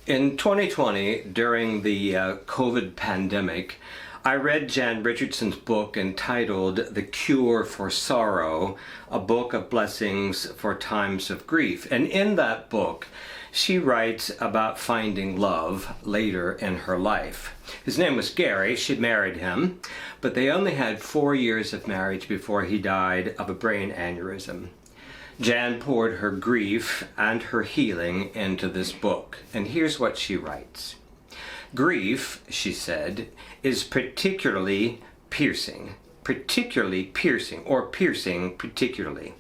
In 2020, during the COVID pandemic, I read Jan Richardson's book entitled The Cure for Sorrow, a book of blessings for times of grief. And in that book, she writes about finding love later in her life. His name was Gary. She'd married him, but they only had 4 years of marriage before he died of a brain aneurysm. Jan poured her grief and her healing into this book, and here's what she writes. Grief, she said, is particularly piercing, or piercing particularly.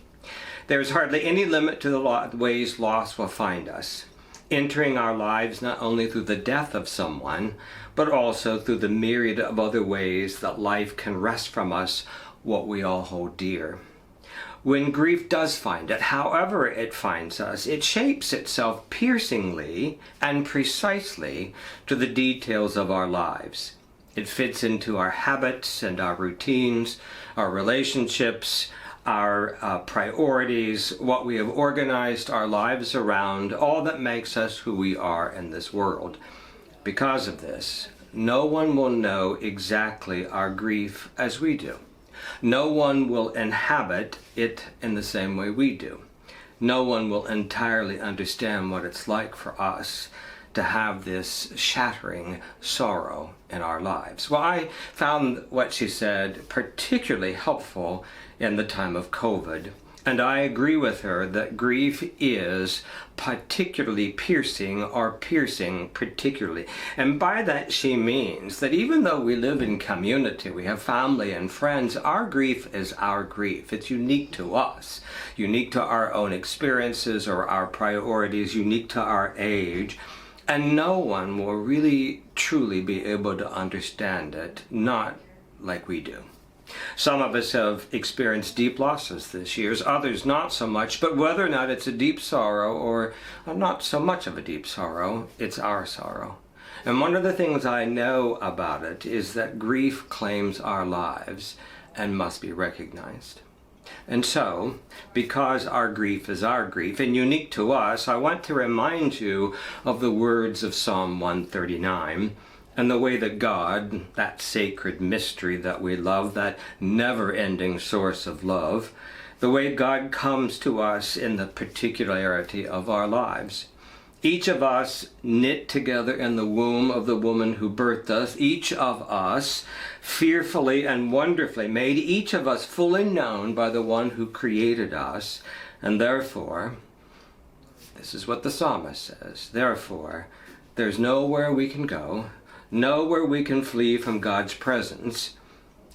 There is hardly any limit to the ways loss will find us, entering our lives not only through the death of someone, but also through the myriad of other ways that life can wrest from us what we all hold dear. When grief does find it, however it finds us, it shapes itself piercingly and precisely to the details of our lives. It fits into our habits and our routines, our relationships, our priorities, what we have organized our lives around, all that makes us who we are in this world. Because of this, no one will know exactly our grief as we do. No one will inhabit it in the same way we do. No one will entirely understand what it's like for us to have this shattering sorrow in our lives. Well, I found what she said particularly helpful in the time of COVID. And I agree with her that grief is particularly piercing, or piercing particularly. And by that she means that even though we live in community, we have family and friends, our grief is our grief. It's unique to us, unique to our own experiences or our priorities, unique to our age. And no one will really truly be able to understand it, not like we do. Some of us have experienced deep losses this year, others not so much, but whether or not it's a deep sorrow or not so much of a deep sorrow, it's our sorrow. And one of the things I know about it is that grief claims our lives and must be recognized. And so, because our grief is our grief and unique to us, I want to remind you of the words of Psalm 139, and the way that God, that sacred mystery that we love, that never-ending source of love, the way God comes to us in the particularity of our lives. Each of us knit together in the womb of the woman who birthed us, each of us fearfully and wonderfully made, each of us fully known by the one who created us, and therefore, this is what the psalmist says, therefore, there's nowhere we can go, nowhere we can flee from God's presence.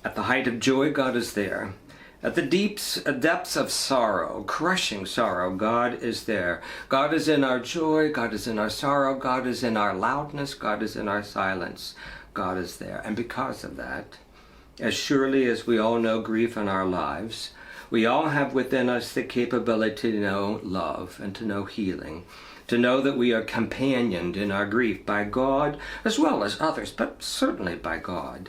At the height of joy, God is there. At the depths of sorrow, crushing sorrow, God is there. God is in our joy, God is in our sorrow, God is in our loudness, God is in our silence. God is there. And because of that, as surely as we all know grief in our lives, we all have within us the capability to know love and to know healing, to know that we are companioned in our grief by God as well as others, but certainly by God.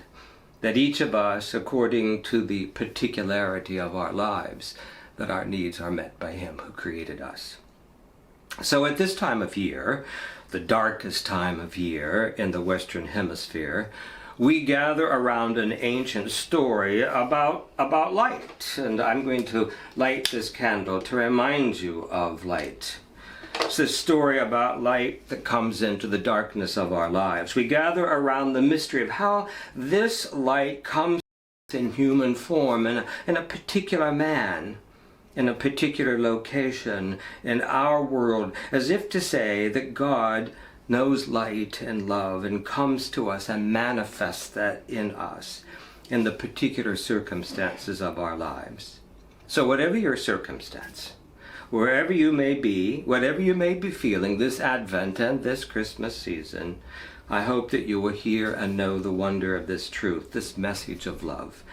That each of us, according to the particularity of our lives, that our needs are met by Him who created us. So at this time of year, the darkest time of year in the Western Hemisphere, we gather around an ancient story about light. And I'm going to light this candle to remind you of light. It's this story about light that comes into the darkness of our lives. We gather around the mystery of how this light comes in human form, in a particular man, in a particular location, in our world, as if to say that God knows light and love and comes to us and manifests that in us, in the particular circumstances of our lives. So whatever your circumstance, wherever you may be, whatever you may be feeling this Advent and this Christmas season, I hope that you will hear and know the wonder of this truth, this message of love,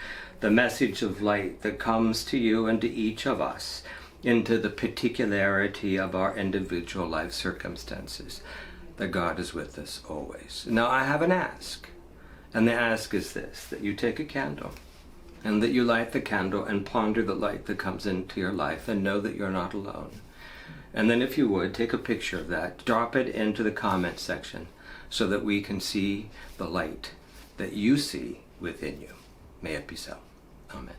the message of light that comes to you and to each of us into the particularity of our individual life circumstances, that God is with us always. Now I have an ask, and the ask is this, that you take a candle, and that you light the candle and ponder the light that comes into your life and know that you're not alone. And then if you would, take a picture of that, drop it into the comment section so that we can see the light that you see within you. May it be so. Amen.